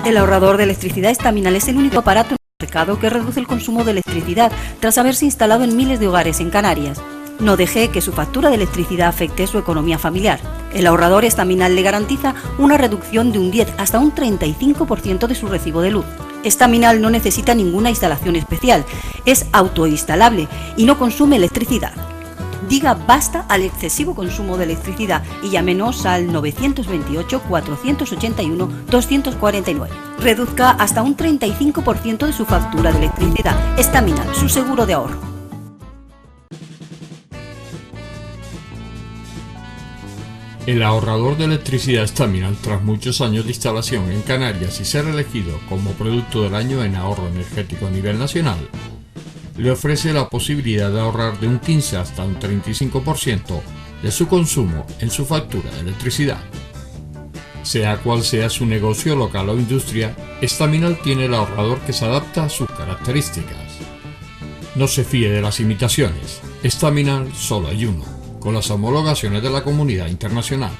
El ahorrador de electricidad Estaminal es el único aparato en el mercado que reduce el consumo de electricidad tras haberse instalado en miles de hogares en Canarias. No deje que su factura de electricidad afecte su economía familiar. El ahorrador Estaminal le garantiza una reducción de un 10 hasta un 35% de su recibo de luz. Estaminal no necesita ninguna instalación especial, es autoinstalable y no consume electricidad. Diga basta al excesivo consumo de electricidad y llámenos al 928-481-249. Reduzca hasta un 35% de su factura de electricidad. Estaminal, su seguro de ahorro. El ahorrador de electricidad Estaminal, tras muchos años de instalación en Canarias y ser elegido como producto del año en ahorro energético a nivel nacional, le ofrece la posibilidad de ahorrar de un 15 hasta un 35% de su consumo en su factura de electricidad. Sea cual sea su negocio local o industria, Estaminal tiene el ahorrador que se adapta a sus características. No se fíe de las imitaciones, Estaminal solo hay uno, con las homologaciones de la comunidad internacional.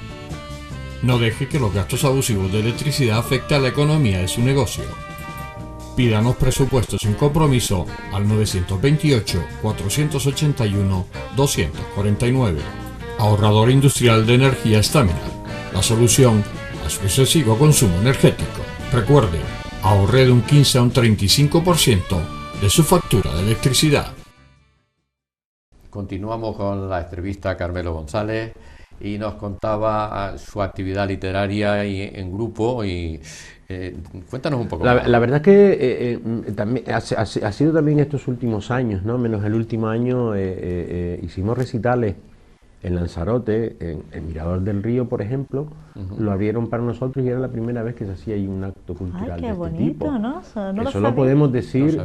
No deje que los gastos abusivos de electricidad afecten a la economía de su negocio. Pídanos presupuestos sin compromiso al 928-481-249. Ahorrador industrial de energía Estaminal, la solución a su excesivo consumo energético. Recuerde, ahorre de un 15 a un 35% de su factura de electricidad. Continuamos con la entrevista a Carmelo González y nos contaba su actividad literaria y en grupo y cuéntanos un poco más. La verdad es que también ha sido también estos últimos años, ¿no? Menos el último año hicimos recitales en Lanzarote, en Mirador del Río, por ejemplo, lo abrieron para nosotros y era la primera vez que se hacía ahí un acto cultural de este tipo. ¿No? Eso lo podemos decir,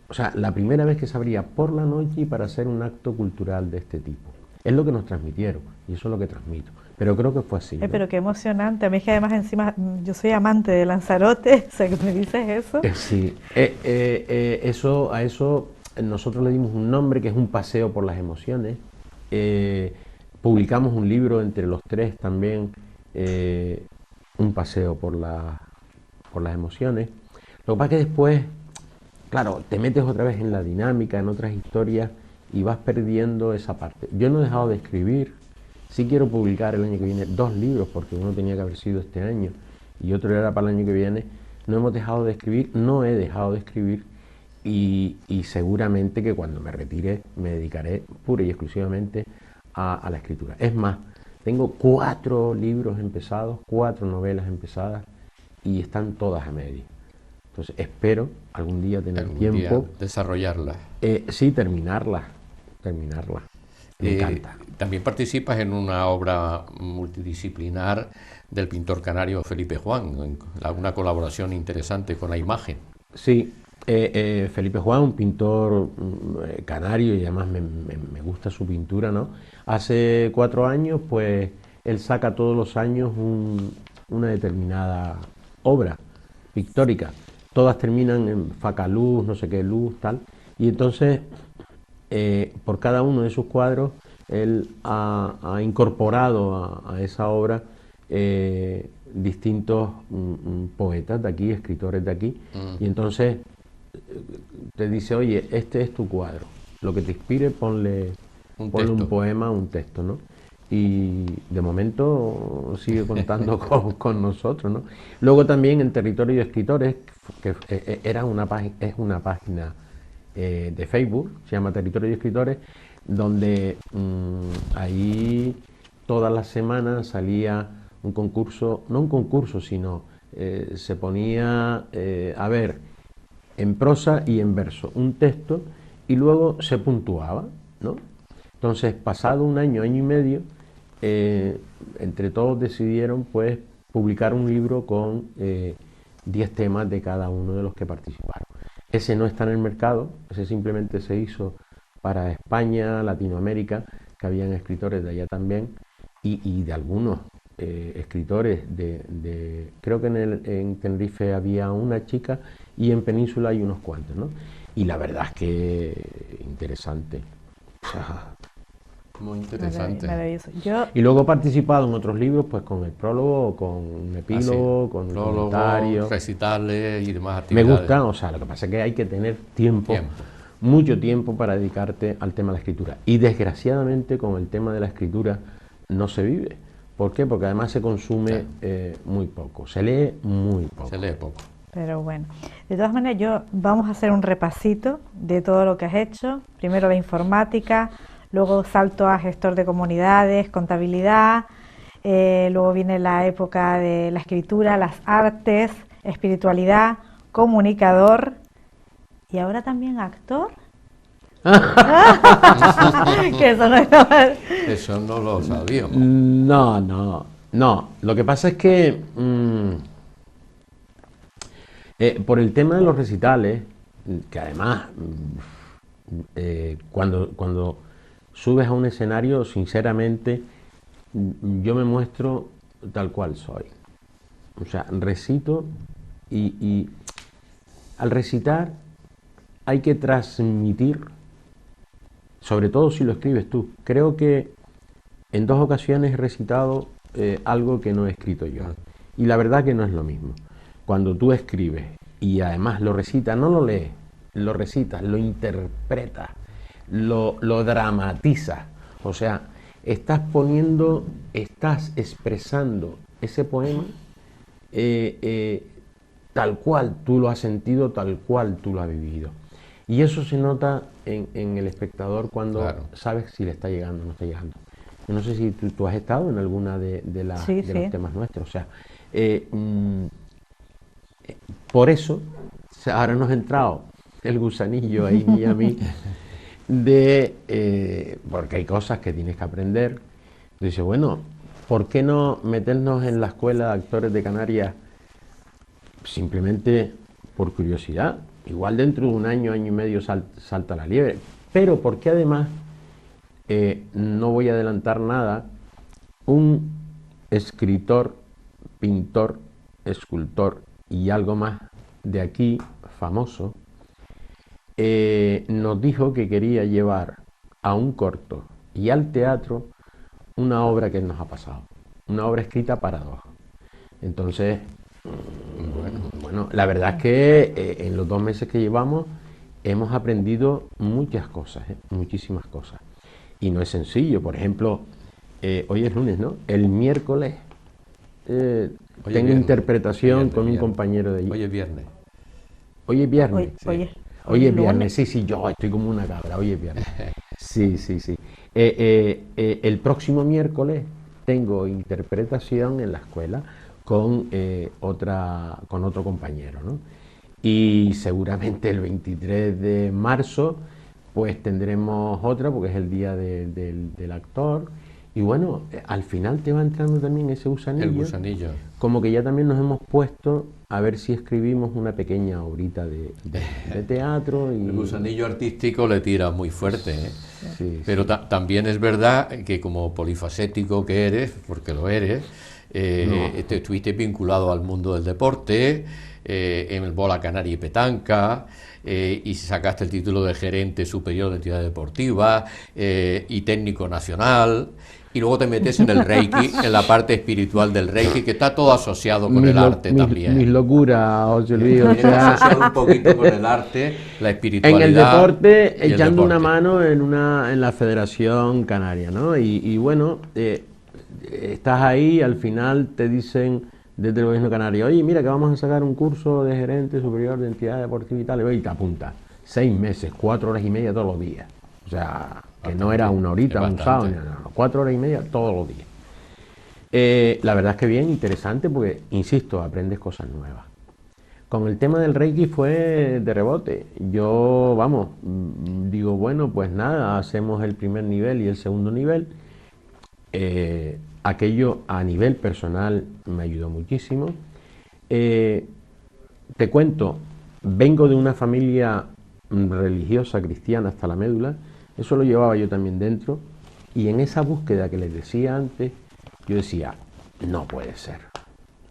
o sea, la primera vez que se abría por la noche y para hacer un acto cultural de este tipo. Es lo que nos transmitieron y eso es lo que transmito. Pero creo que fue así, ¿no? Pero qué emocionante. A mí es que además encima yo soy amante de Lanzarote, o sea, que me dices eso. Sí, a eso nosotros le dimos un nombre que es un paseo por las emociones. Publicamos un libro entre los tres también, un paseo por las emociones. Lo que pasa es que después, claro, te metes otra vez en la dinámica, en otras historias y vas perdiendo esa parte. Yo no he dejado de escribir, sí quiero publicar el año que viene 2 libros, porque uno tenía que haber sido este año y otro era para el año que viene. No hemos dejado de escribir, no he dejado de escribir y seguramente que cuando me retire me dedicaré pura y exclusivamente a la escritura. Es más, tengo 4 libros empezados, 4 novelas empezadas y están todas a medio. Entonces espero algún día tener tiempo. Desarrollarlas. Sí, terminarlas. Me encanta. También participas en una obra multidisciplinar del pintor canario Felipe Juan, una colaboración interesante con la imagen. Sí, Felipe Juan, un pintor canario y además me gusta su pintura, ¿no? Hace 4 años, pues él saca todos los años una determinada obra pictórica. Todas terminan en facaluz, no sé qué luz, tal. Y entonces por cada uno de sus cuadros, él ha incorporado a esa obra distintos poetas de aquí, escritores de aquí, y entonces te dice, oye, este es tu cuadro, lo que te inspire, ponle un poema, un texto, ¿no? Y de momento sigue contando con nosotros, ¿no? Luego también en Territorio de Escritores, que es una página de Facebook, se llama Territorio de Escritores, donde ahí todas las semanas salía un concurso, no un concurso, sino se ponía a ver en prosa y en verso un texto y luego se puntuaba, ¿no? Entonces, pasado un año, año y medio, entre todos decidieron pues publicar un libro con 10 temas de cada uno de los que participaron. Ese no está en el mercado, ese simplemente se hizo para España, Latinoamérica, que habían escritores de allá también, y de algunos escritores creo que en Tenerife había una chica y en Península hay unos cuantos, ¿no? Y la verdad es que interesante. Muy interesante. Maravilloso. Y luego he participado en otros libros, pues con el prólogo, con un epílogo, con un comentario, recitales y demás me actividades. gustan, o sea, lo que pasa es que hay que tener tiempo, mucho tiempo para dedicarte al tema de la escritura. Y desgraciadamente con el tema de la escritura no se vive. ¿Por qué? Porque además se consume muy poco, se lee muy poco. Se lee poco. Pero bueno, de todas maneras vamos a hacer un repasito de todo lo que has hecho. Primero la informática, luego salto a gestor de comunidades, contabilidad, luego viene la época de la escritura, las artes, espiritualidad, comunicador y ahora también actor. Que eso no lo sabíamos. No. Lo que pasa es que por el tema de los recitales, que además cuando subes a un escenario, sinceramente, yo me muestro tal cual soy. O sea, recito y al recitar hay que transmitir, sobre todo si lo escribes tú. Creo que en 2 ocasiones he recitado algo que no he escrito yo. Y la verdad que no es lo mismo. Cuando tú escribes y además lo recitas, no lo lees, lo recitas, lo interpretas, lo dramatizas. O sea, estás expresando ese poema tal cual tú lo has sentido, tal cual tú lo has vivido. Y eso se nota en el espectador cuando sabes si le está llegando o no está llegando. Yo no sé si tú has estado en alguna de los temas nuestros. O sea, por eso ahora nos ha entrado el gusanillo ahí y a mí porque hay cosas que tienes que aprender. Dice, bueno, ¿por qué no meternos en la escuela de actores de Canarias simplemente por curiosidad? Igual dentro de un año, año y medio salta la liebre, pero porque además, no voy a adelantar nada, un escritor, pintor, escultor y algo más de aquí, famoso, nos dijo que quería llevar a un corto y al teatro una obra que nos ha pasado, una obra escrita para 2. Entonces, bueno, la verdad es que en los 2 meses que llevamos hemos aprendido muchas cosas, muchísimas cosas. Y no es sencillo. Por ejemplo, hoy es lunes, ¿no? El miércoles tengo interpretación con un compañero de allí. Hoy es viernes. Hoy es viernes. Hoy es viernes, sí, yo estoy como una cabra, hoy es viernes. Sí. El próximo miércoles tengo interpretación en la escuela con otro compañero, ¿no? Y seguramente el 23 de marzo pues tendremos otra, porque es el día del actor. Y bueno, al final te va entrando también ese gusanillo. El gusanillo. Como que ya también nos hemos puesto a ver si escribimos una pequeña obrita de teatro. Y... El gusanillo artístico le tira muy fuerte, ¿eh? Sí, pero también es verdad que como polifacético que eres, porque lo eres, estuviste vinculado al mundo del deporte, en el Bola Canaria y Petanca, y sacaste el título de gerente superior de entidad deportiva y técnico nacional. Y luego te metes en el Reiki, en la parte espiritual del Reiki, que está todo asociado con el arte también. Mis locuras, José Luis. O Está sea, asociado un poquito con el arte, la espiritualidad. en el deporte, y el echando una deporte. mano en la Federación Canaria, ¿no? Y bueno, estás ahí, al final te dicen desde el gobierno canario, oye, mira que vamos a sacar un curso de gerente superior de entidad deportiva y tal, y te apunta 6 meses, 4 horas y media todos los días. O sea, que no era una horita, un sábado, no, 4 horas y media todos los días. La verdad es que bien interesante porque, insisto, aprendes cosas nuevas. Con el tema del Reiki fue de rebote. Yo, vamos, digo, bueno, pues nada, hacemos el primer nivel y el segundo nivel. Aquello a nivel personal me ayudó muchísimo. Te cuento, vengo de una familia religiosa, cristiana hasta la médula. Eso lo llevaba yo también dentro. Y en esa búsqueda que les decía antes, yo decía, no puede ser.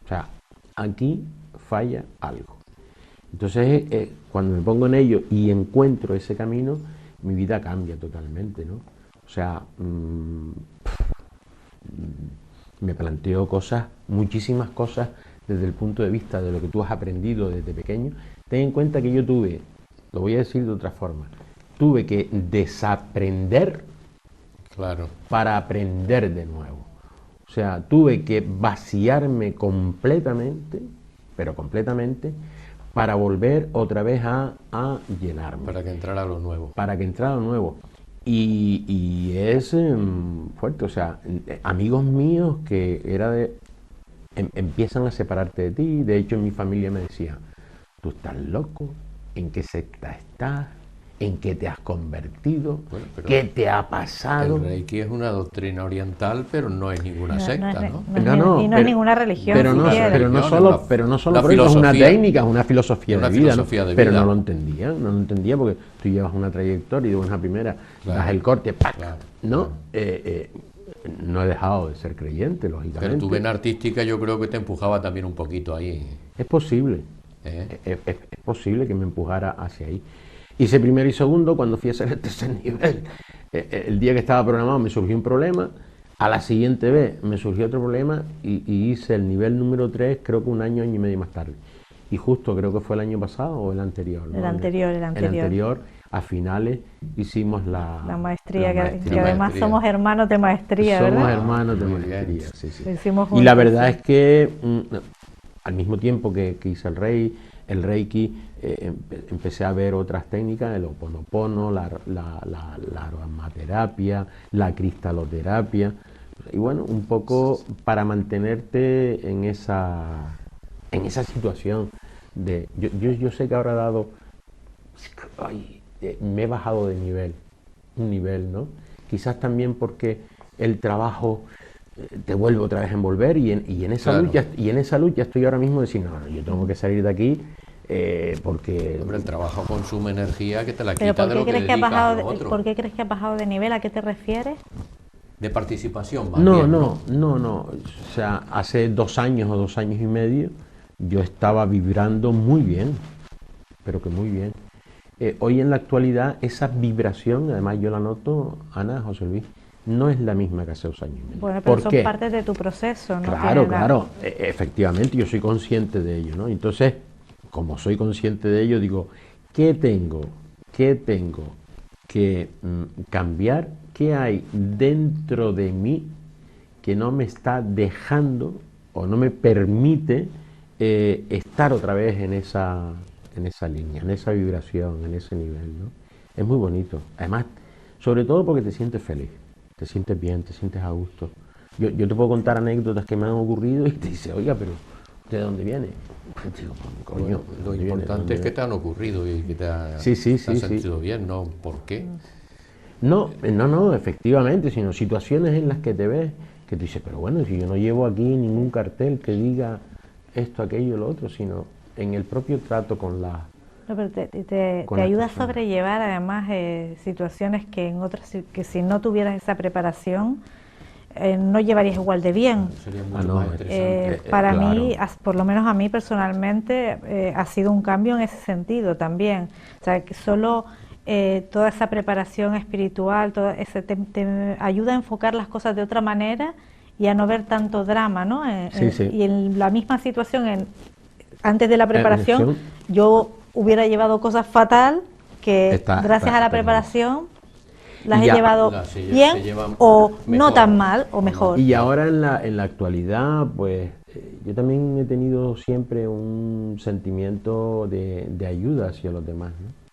O sea, aquí falla algo. Entonces, cuando me pongo en ello y encuentro ese camino, mi vida cambia totalmente, ¿no? O sea, me planteo cosas, muchísimas cosas, desde el punto de vista de lo que tú has aprendido desde pequeño. Ten en cuenta que yo tuve, lo voy a decir de otra forma, tuve que desaprender para aprender de nuevo. O sea, tuve que vaciarme completamente, pero completamente, para volver otra vez a llenarme. Para que entrara lo nuevo. Para que entrara lo nuevo. Y es fuerte, o sea, amigos míos que empiezan a separarte de ti. De hecho, en mi familia me decían, tú estás loco, ¿en qué secta estás? ¿En qué te has convertido? Bueno, ¿Qué te ha pasado? El Reiki es una doctrina oriental, pero no es ninguna secta, ¿no? Y no es ninguna religión. Pero no solo por eso, es una técnica, es una filosofía de vida, ¿no? Pero no lo entendía porque tú llevas una trayectoria y de una primera das el corte, ¡pac! ¿No? No he dejado de ser creyente, lógicamente. Pero tu vena artística yo creo que te empujaba también un poquito ahí. Es posible, es posible que me empujara hacia ahí. Hice primero y segundo. Cuando fui a hacer el tercer nivel, el día que estaba programado me surgió un problema, a la siguiente vez me surgió otro problema y hice el nivel número 3 creo que un año y medio más tarde. Y justo creo que fue el año pasado o el anterior, ¿no? El anterior, a finales hicimos la maestría, que además somos hermanos de maestría, ¿verdad? Somos hermanos de maestría, sí. Lo hicimos Y la juntos, verdad sí. es que al mismo tiempo que hice el Reiki, empecé a ver otras técnicas, el Ho'oponopono, la aromaterapia, la cristaloterapia, y bueno, un poco para mantenerte en esa situación de... Yo sé que ahora dado... me he bajado de un nivel, ¿no? Quizás también porque el trabajo te vuelve otra vez a envolver y en esa luz ya estoy ahora mismo diciendo, no, yo tengo que salir de aquí porque... Hombre, el trabajo consume energía que te la ¿Pero quita de lo que dedicas a lo otro. por qué crees que has bajado de nivel? ¿A qué te refieres? De participación, más No. bien, O sea, hace 2 años o 2 años y medio yo estaba vibrando muy bien, pero que muy bien. Hoy en la actualidad esa vibración, además yo la noto, Ana, José Luis, no es la misma que hace 2 años y medio. Bueno, pero ¿Por son qué? partes de tu proceso, ¿no? Claro, efectivamente yo soy consciente de ello, ¿no? Entonces, como soy consciente de ello, digo, ¿qué tengo que cambiar? ¿Qué hay dentro de mí que no me está dejando o no me permite estar otra vez en esa línea, en esa vibración, en ese nivel, ¿no? Es muy bonito. Además, sobre todo porque te sientes feliz, te sientes bien, te sientes a gusto. Yo te puedo contar anécdotas que me han ocurrido y te dice, oiga, pero ¿de dónde viene? Digo, coño, Lo importante es que te han ocurrido y que te has sentido bien, ¿no? ¿Por qué? No, efectivamente, sino situaciones en las que te ves, que te dices, pero bueno, si yo no llevo aquí ningún cartel que diga esto, aquello, lo otro, sino en el propio trato con la... No, pero te ayuda a sobrellevar además situaciones que en otras, que si no tuvieras esa preparación no llevarías igual de bien. Sería mucho más interesante. Para claro. mí, por lo menos a mí personalmente, ha sido un cambio en ese sentido también. O sea, que solo toda esa preparación espiritual, todo ese te ayuda a enfocar las cosas de otra manera y a no ver tanto drama, ¿no? Sí, sí. Y en la misma situación, antes de la preparación, acción. yo hubiera llevado cosas fatal que gracias a la preparación las Y he ya- llevado se bien llevan o no mejor. tan mal o mejor. Y ahora en la actualidad, pues yo también he tenido siempre un sentimiento de ayuda hacia los demás, ¿no?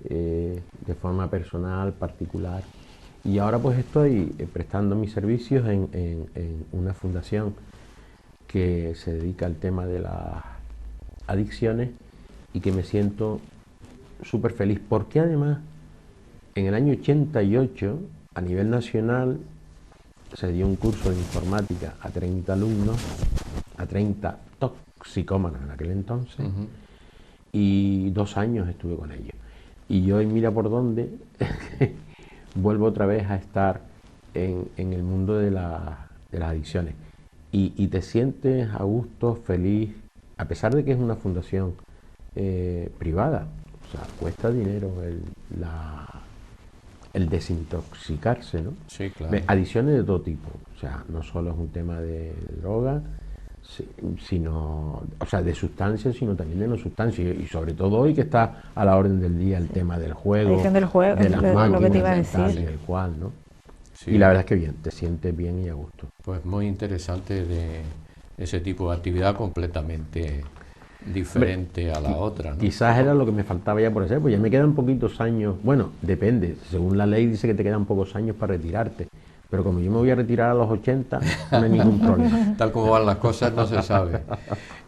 De forma personal, particular. Y ahora pues estoy prestando mis servicios en una fundación que se dedica al tema de las adicciones y que me siento súper feliz porque además en el año 88 a nivel nacional se dio un curso de informática a 30 alumnos, a 30 toxicómanos en aquel entonces, y 2 años estuve con ellos. Y hoy mira por dónde vuelvo otra vez a estar en el mundo de las adicciones. Y te sientes a gusto, feliz, a pesar de que es una fundación privada. O sea, cuesta dinero el desintoxicarse, ¿no? Sí, claro. Adicciones de todo tipo, o sea, no solo es un tema de droga, sino, o sea, de sustancias, sino también de no sustancias, y sobre todo hoy que está a la orden del día el tema del juego, Adicción del juego, de las lo que máquinas, te iba a del tal decir. y del cual, ¿no? Sí. Y la verdad es que bien, te sientes bien y a gusto. Pues muy interesante de ese tipo de actividad completamente diferente a la otra, ¿no? Quizás era lo que me faltaba ya por hacer, pues ya me quedan poquitos años, bueno, depende, según la ley dice que te quedan pocos años para retirarte, pero como yo me voy a retirar a los 80, no hay ningún problema. Tal como van las cosas no se sabe.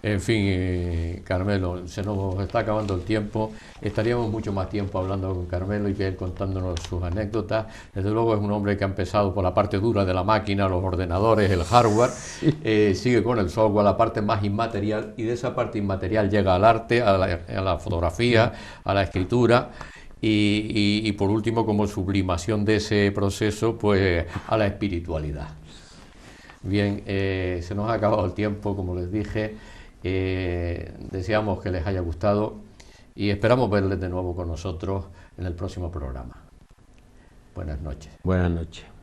En fin, Carmelo, se nos está acabando el tiempo. Estaríamos mucho más tiempo hablando con Carmelo y que él contándonos sus anécdotas. Desde luego es un hombre que ha empezado por la parte dura de la máquina, los ordenadores, el hardware, sigue con el software, la parte más inmaterial, y de esa parte inmaterial llega al arte, a la fotografía, a la escritura. Y por último, como sublimación de ese proceso, pues a la espiritualidad. Bien, se nos ha acabado el tiempo, como les dije. Deseamos que les haya gustado y esperamos verles de nuevo con nosotros en el próximo programa. Buenas noches. Buenas noches.